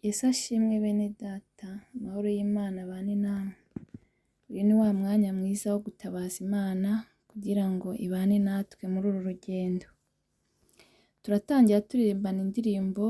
Yesu ashimwe bene data, amahoro y'Imana abane namwe. Uyu ni wa mwanya mwiza wo gutabaza Imana kugira ngo ibane natwe muri uru rugendo. Turatangira turirimbana indirimbo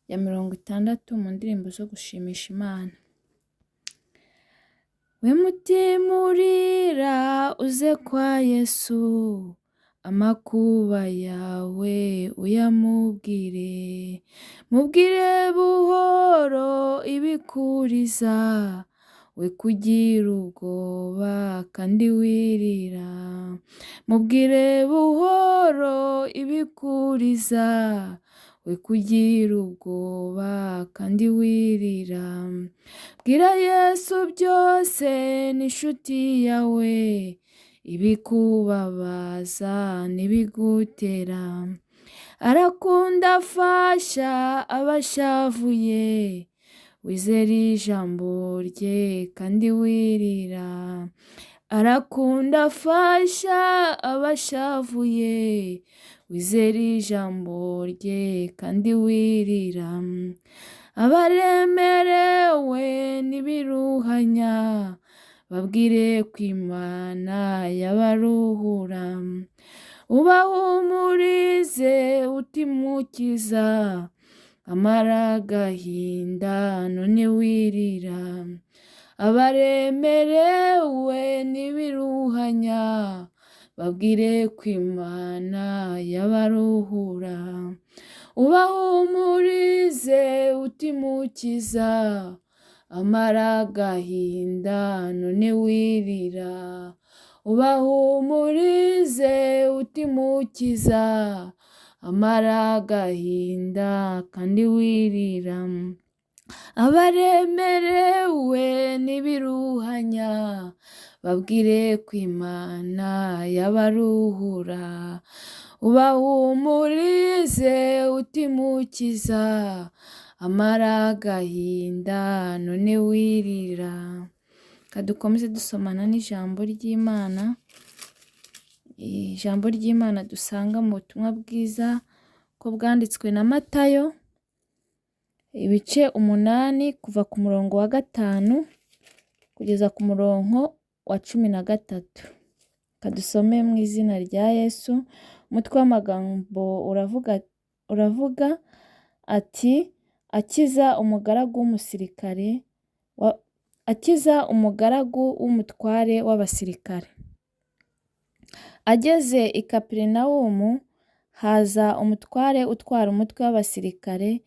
ya 60 mu ndirimbo zo gushimisha Imana. We mutima urira uze kwa Yesu, amakuba yawe uyamubwire, mubwire buhoro ibikuriza, we kugira ubwoba kandi wirira, mubwire buhoro ibikuriza, we kugira ubwoba kandi wirira, bwira Yesu byose n'inshuti yawe, ibikubabaza n'ibigutera, arakunda afasha abashavuye, wizere ijambo rye kandi wirira, arakunda afasha abashavuye, wizere ijambo rye kandi wirira, abaremerewe n'ibiruhanya, babwire ko Imana yabaruhura, ubahumurize utimukiza, amara agahinda none wirira, abaremerewe n'ibiruhanya, babwire ko Imana yabaruhura, ubahumurize utimukiza, amara agahinda none wirira, ubahumurize utimukiza, amara agahinda kandi wirira, abaremerewe n'ibiruhanya, babwire ko Imana yabaruhura, ubahumurize utimukiza, amara agahinda none wirira. Kadukomeze dusomana n'ijambo ry'Imana. Ijambo ry'Imana dusanga mu butumwa bwiza ko bwanditswe na Matayo, ibice 8 kuva ku murongo wa 5 kugeza ku murongo wa 13. Kadusome mu izina rya Yesu. Umutwe w'amagambo uravuga ati akiza umugaragu w'umutware w'abasirikare. Ageze i Kaperinawumu, haza umutware utwara umutwe w'abasirikare,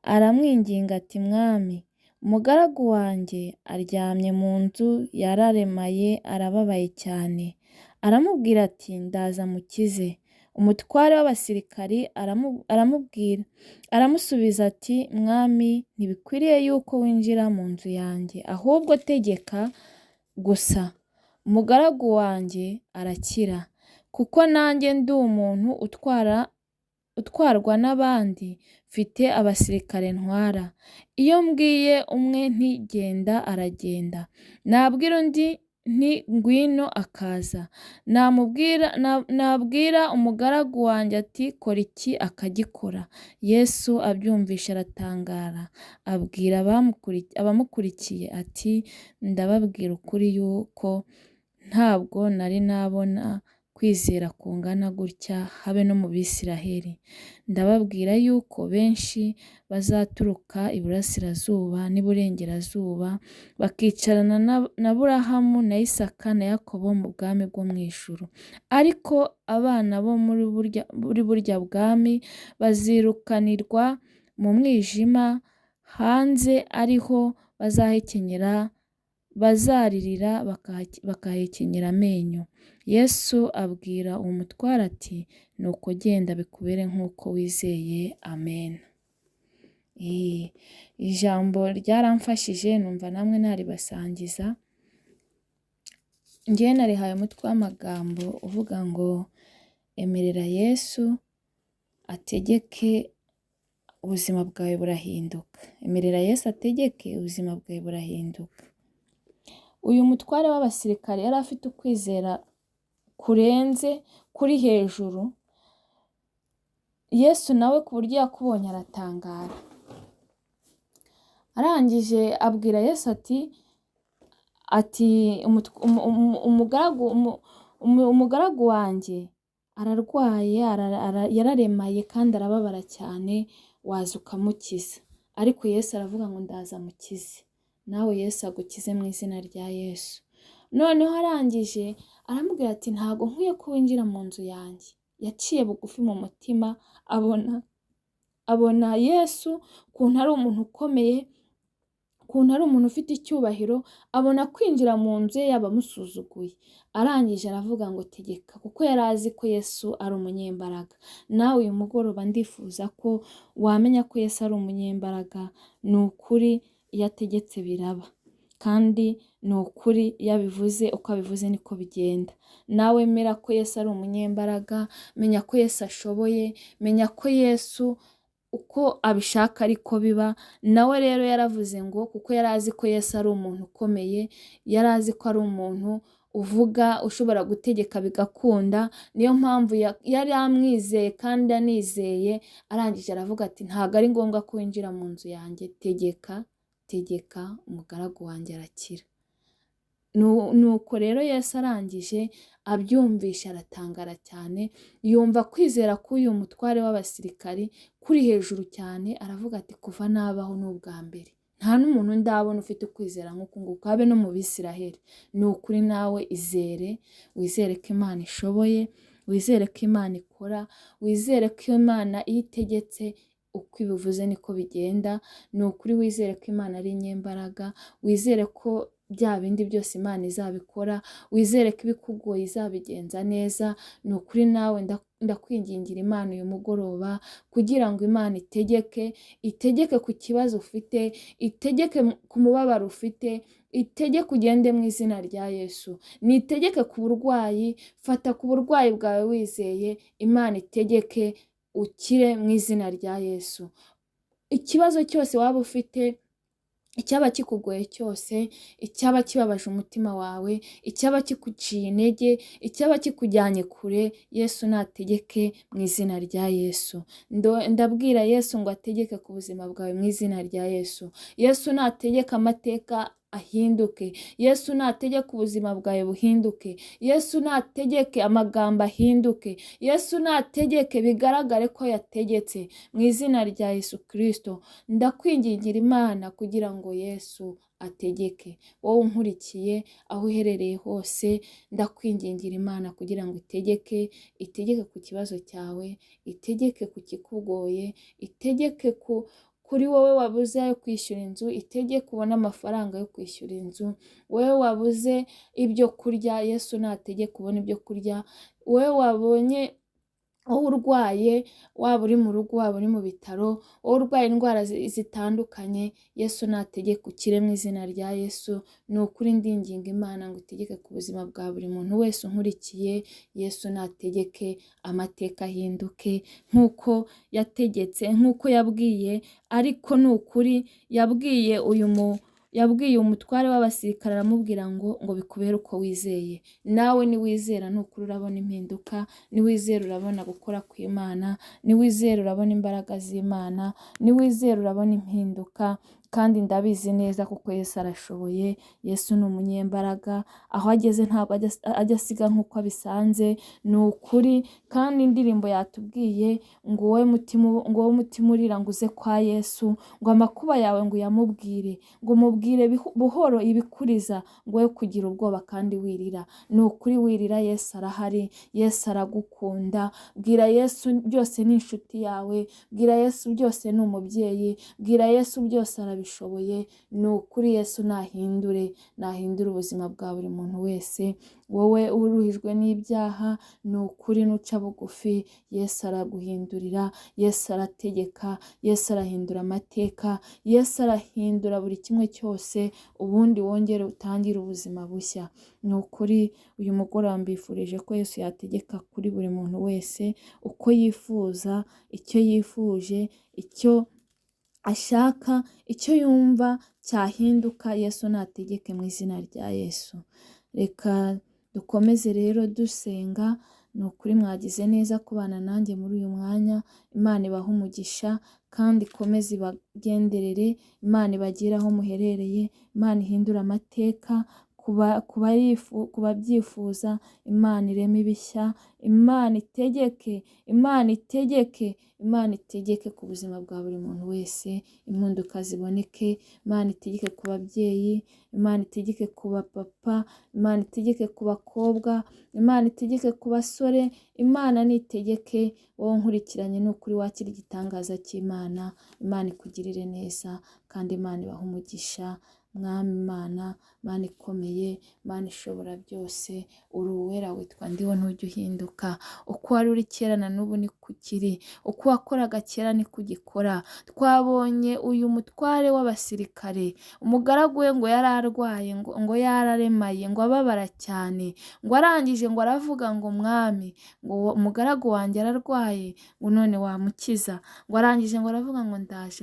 aramwinginga ati, Mwami, umugaragu wanjye aryamye mu nzu yararemaye, arababaye cyane. Aramubwira ati, ndaza mukize. Umutware w'abasirikari aramusubiza ati, Mwami, ntibikwiriye yuko winjira mu nzu yanjye, ahubwo tegeka gusa, umugaragu wanjye arakira, kuko nanjye ndi umuntu utwarwa n'abandi, mfite abasirikare ntwara. Iyo mbwiye umwe nti genda, aragenda, nabwira undi nti ngwino, akaza, nabwira umugaragu wanjye ati kora iki, akagikora. Yesu abyumvishe aratangara, abwira abamukurikiye ati, ndababwira ukuri yuko ntabwo nari nabona kwizera kungana gutya habe no mu Bisiraheli. Ndababwira yuko benshi bazaturuka iburasirazuba n'iburengerazuba, bakicarana na Aburahamu na Isaka na Yakobo mu bwami bwo mu ijuru. Ariko abana bo muri burya bwami bazirukanirwa mu mwijima hanze, ariho bazaririra bakahekenyera amenyo. Yesu abwira uwo mutware ati, nuko genda bikubere nk'uko wizeye. Amen. Ijambo ryaramfashije, numva namwe naribasangiza. Njyewe narihaye umutwe w'amagambo uvuga ngo emerera Yesu ategeke, ubuzima bwawe burahinduka. Emerera Yesu ategeke, ubuzima bwawe burahinduka. Uyu mutware w'abasirikare yari afite ukwizera kurenze, kuri hejuru. Yesu nawe ku buryo yakubonye aratangara. arangije abwira Yesu ati umugaragu wanjye ararwaye, yararemaye kandi arababara cyane, waza ukamukiza. Ariko Yesu aravuga ngo ndaza mukize. Nawe Yesu agukize mu izina rya Yesu. Noneho arangije aramubwira ati ntabwo nkwiye ko winjira mu nzu yanjye. Yaciye bugufi mu mutima, abona Yesu ukuntu ari umuntu ukomeye, ukuntu ari umuntu ufite icyubahiro, abona kwinjira mu nzu ye yabamusuzuguye. Arangije aravuga ngo tegeka, kuko yari azi ko Yesu ari umunyembaraga. Nawe uyu mugoroba ndifuza ko wamenya ko Yesu ari umunyembaraga. Ni ukuri iyo ategetse biraba, kandi ni ukuri iyo abivuze uko abivuze niko bigenda. Nawe mera ko Yesu ari umunyembaraga, menya ko Yesu ashoboye, menya ko Yesu uko abishaka ariko biba. Nawe rero yaravuze ngo kuko yari azi ko Yesu ari umuntu ukomeye, yari azi ko ari umuntu uvuga, ushobora gutegeka bigakunda, niyo mpamvu yari amwizeye kandi anizeye. Arangije aravuga ati ntabwo ari ngombwa ko winjira mu nzu yanjye, tegeka umugaragu wanjye arakira. Nuko rero Yesu arangije abyumvisha aratangara cyane, yumva kwizera k'uyu mutware w'abasirikari kuri hejuru cyane. Aravuga ati kuva nabaho n'ubwa mbere nta n'umuntu ndabona ufite ukwizera nk'uku nguku, habe no mu Bisiraheli. Ni ukuri nawe izere, wizere ko Imana ishoboye, wizere ko Imana ikora, wizere ko Imana iyo itegetse uko ibivuze niko bigenda. Ni ukuri wizere ko Imana ari inyembaraga, wizere ko bya bindi byose Imana izabikora, wizere ko ibikugoye izabigenza neza. Ni ukuri nawe ndakwingingira Imana uyu mugoroba kugira ngo Imana itegeke ku kibazo ufite, itegeke ku mubabaro ufite, itegeke ugende mu izina rya Yesu. Nitegeke ku burwayi, fata ku burwayi bwawe wizeye, Imana itegeke ukire mu izina rya Yesu. Ikibazo cyose waba ufite, icyaba kikugoye cyose, icyaba kibabaje umutima wawe, icyaba kikuciye intege, icyaba kikujyanye kure, Yesu nategeke mu izina rya Yesu. Ndabwira Yesu ngo ategeke ku buzima bwawe mu izina rya Yesu. Yesu nategeke amateka ahinduke. Yesu nategeke ubuzima bwawe buhinduke. Yesu nategeke amagambo ahinduke. Yesu nategeke bigaragare ko yategetse mu izina rya Yesu Kristo. Ndakwingingira Imana kugira ngo Yesu ategeke. Wowe unkurikiye aho uherereye hose, ndakwingingira Imana kugira ngo itegeke ku kibazo cyawe, itegeke ku kikugoye, itegeke kuri wowe wabuze ayo kwishyura inzu, itegeke ubone amafaranga yo kwishyura inzu. Wowe wabuze ibyo kurya, Yesu nategeke ubone ibyo kurya. Wowe wabonye aho urwaye, waba uri mu rugo, waba uri mu bitaro, wowe urwaye indwara zitandukanye, Yesu nategeke ukire mu izina rya Yesu. Ni ukuri ndinginga Imana ngo itegeke ku buzima bwa buri muntu wese unkurikiye. Yesu nategeke amateka ahinduke nk'uko yategetse, nk'uko yabwiye. Ariko ni ukuri yabwiye umutware w'abasirikare, aramubwira ngo bikubere uko wizeye. Nawe niwizera ni ukuri urabona impinduka, niwizera urabona gukora kw'Imana, niwizera urabona imbaraga z'Imana, niwizera urabona impinduka. Kandi ndabizi neza kuko Yesu arashoboye. Yesu ni umunyembaraga, aho ageze ntabwo ajya asiga nk'uko abisanze. Ni ukuri kandi indirimbo yatubwiye ngo wowe mutima urira ngo uze kwa Yesu, ngo amakuba yawe ngo uyamubwire, ngo umubwire buhoro ibikuriza, ngo we kugira ubwoba kandi wirira. Ni ukuri wirira, Yesu arahari, Yesu aragukunda. Bwira Yesu byose ni inshuti yawe, bwira Yesu byose ni umubyeyi, bwira Yesu byose arabishoboye. Ni ukuri Yesu nahindure ubuzima bwa buri muntu wese. Wowe uruhijwe n'ibyaha, ni ukuri nuca bugufi, Yesu araguhindurira, Yesu arategeka, Yesu arahindura amateka, Yesu arahindura buri kimwe cyose, ubundi wongere utangire ubuzima bushya. Ni ukuri uyu mugoroba mbifurije ko Yesu yategeka kuri buri muntu wese uko yifuza, icyo yifuje, icyo ashaka, icyo yumva cyahinduka. Yesu nategeke mu izina rya Yesu. Reka dukomeze rero dusenga. ni ukuri mwagize neza kubana nanjye muri uyu mwanya. Imana ibahe umugisha kandi ikomeze ibagenderere. Imana ibagire aho muherereye. Imana ihindure amateka ku babyifuza. Imana ireme ibishya. Imana itegeke, Imana itegeke, Imana itegeke ku buzima bwa buri muntu wese. Impinduka ziboneke. Imana itegeke ku babyeyi, Imana itegeke ku bapapa, Imana itegeke ku bakobwa, Imana itegeke ku basore. Imana nitegeke. Wowe nkurikiranye ni ukuri wakira igitangaza cy'Imana. Imana ikugirire neza kandi Imana ibahe umugisha. Mwami Imana, Imana ikomeye, Imana ishobora byose, uri uwera, witwa ndiho, ntujya uhinduka. Uko wari uri kera na n'ubu ni ko ukiri, uko wakoraga kera ni ko ugikora. Twabonye uyu mutware w'abasirikare, umugaragu we ngo yari arwaye, ngo yararemaye, ngo ababara cyane, ngo arangije ngo aravuga ngo mwami, ngo umugaragu wanjye ararwaye, ngo none wamukiza. Ngo arangije ngo aravuga ngo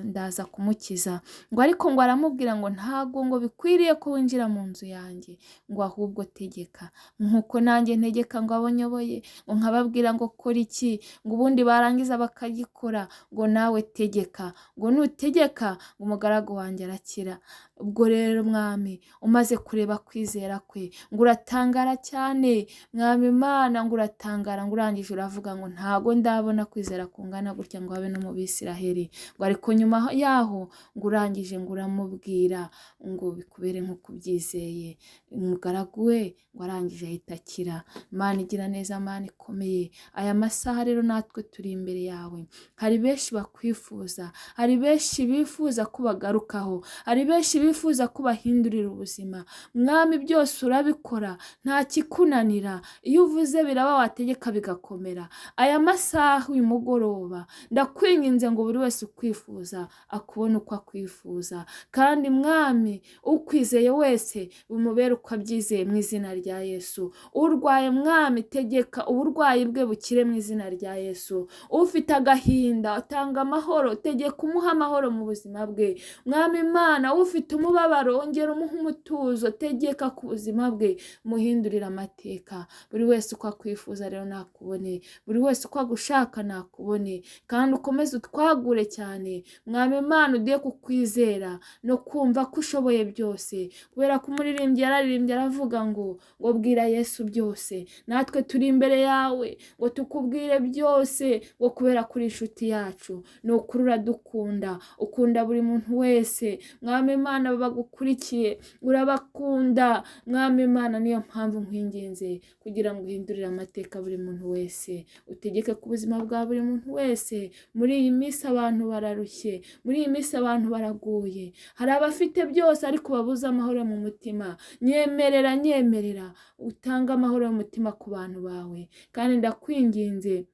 ndaza kumukiza. Ngo ariko ngo aramubwira ngo ntago ngo bikwiriye ko winjira mu nzu yanjye, ngo ahubwo tegeka nkuko nanjye ntegeka ngo abo nyoboye, ngo nkababwira ngo kora iki, ngo ubundi barangiza bakagikora. Ngo nawe tegeka, ngo nutegeka ngo umugaragu wanjye arakira. Ubwo rero mwami, umaze kureba kwizera kwe, ngo uratangara cyane. Mwami Imana, ngo uratangara, ngo urangije uravuga ngo ntago ndabona kwizera kungana gutya ngo habe no mu Bisiraheli. Ngo ariko nyuma yaho ngo urangije ngo uramubwira ngo bikubere nk'uko ubyizeye. Umugaragu we ngo arangije ahita akira. Imana igira neza, Imana ikomeye. Aya masaha rero natwe turi imbere yawe. Hari benshi bakwifuza, hari benshi bifuza ko bagarukaho, hari benshi bifuza ko bahindurira ubuzima. Mwami, byose urabikora, nta kikunanira. Iyo uvuze biraba, wategeka bigakomera. Aya masaha uyu mugoroba ndakwinginze ngo buri wese ukwifuza akubone uko akwifuza, kandi mwami, ukwizeye wese bimubere uko abyizeye mu izina rya Yesu. Urwaye mwami, tegeka uburwayi bwe bukire mu izina rya Yesu. Ufite agahinda, utanga amahoro, tegeka umuha amahoro mu buzima bwe. Mwami Imana, ufite umubabaro, ongera umuha umutuzo, tegeka ku buzima bwe, muhindurire amateka. Buri wese uko akwifuza rero nakubone, buri wese uko agushaka nakubone, kandi ukomeze utwagure cyane. Mwami Imana, ugiye kukwizera no kumva ko ushoboye byose, kubera ko umuririmbyi yararirimbye aravuga ngo bwira Yesu byose. Natwe turi imbere yawe ngo tukubwire byose, ngo kubera kuri inshuti yacu. Ni ukuri uradukunda, ukunda buri muntu wese. Mwami Imana, bagukurikiye urabakunda. Mwami Imana, niyo mpamvu nkwinginze kugira ngo uhindurire amateka buri muntu wese, utegeke ku buzima bwa buri muntu wese. Muri iyi minsi abantu bararushye, muri iyi minsi abantu baraguye. Hari abafite byose ariko babuze amahoro mu mutima. Nyemerera utanga amahoro mu mutima ku bantu bawe, kandi ndakwinginze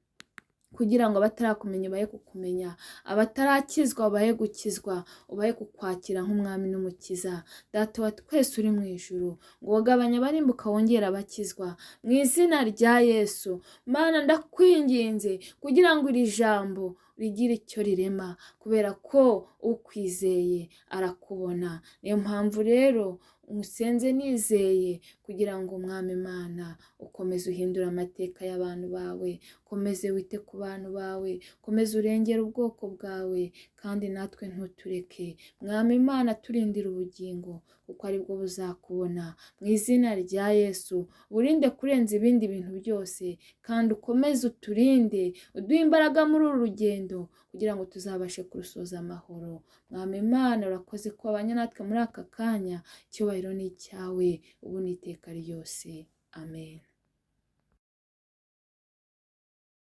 kugira ngo abatarakumenya bahe kukumenya, abatarakizwa bahe gukizwa, ubahe kukwakira nk'umwami n'umukiza. Data wa twese uri mu ijuru, ngo wagabanye abarimbuka wongera abakizwa mu izina rya Yesu. Mana, ndakwinginze kugira ngo iri jambo rigira icyo rirema, kubera ko ukwizeye arakubona. Niyo mpamvu rero umusenze nizeye kugira ngo umwami Imana ukomeze uhindura amateka y'abantu bawe, ukomeze wite ku bantu bawe, ukomeze urengera ubwoko bwawe, kandi natwe ntutureke. Mwami Imana, turindira ubugingo kuko aribwo buzakubona. Mu izina rya Yesu, urinde kurenza ibindi bintu byose, kandi ukomeze uturinde, uduhe imbaraga muri uru rugendo kugira ngo tuzabashe kurusoza amahoro. Mwami Imana, urakoze ko wabanye natwe muri aka kanya. Icyubahiro ni icyawe ubu n'iteka ryose. Amen.